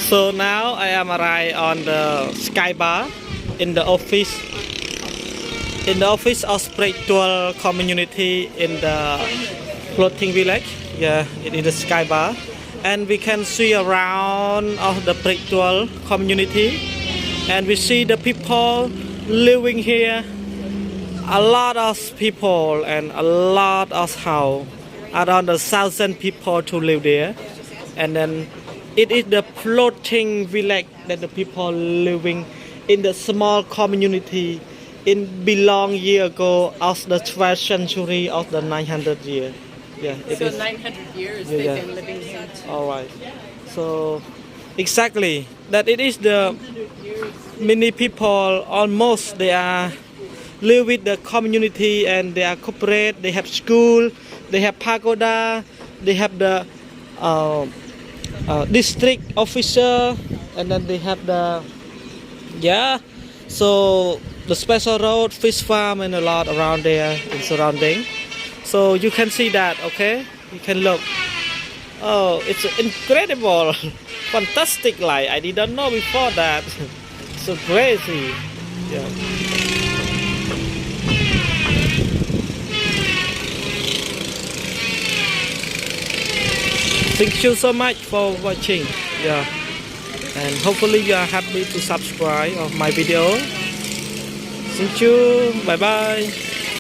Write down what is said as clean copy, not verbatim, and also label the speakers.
Speaker 1: So now I am arrived on the sky bar in the office. In the office of spiritual community in the floating village. Yeah, it is the sky bar, and we can see around of the spiritual community, and we see the people living here. A lot of people and a lot of house, around 1,000 people to live there, and then it is the floating village that the people living in the small community in belong year ago of the 12th century of the 900 year. Yeah, it
Speaker 2: so
Speaker 1: is.
Speaker 2: 900 years
Speaker 1: Yeah,
Speaker 2: they've
Speaker 1: yeah.
Speaker 2: been living here.
Speaker 1: All right. So exactly that it is the many people almost they are live with the community and they are cooperate. They have school, they have pagoda, they have the district officer, and then they have the so the special road, fish farm, and a lot around there in surrounding. So you can see that, okay? You can look. Oh, it's incredible, fantastic light. I didn't know before that. So crazy. Yeah. Thank you so much for watching. Yeah. And hopefully you are happy to subscribe of my video. Thank you. Bye bye.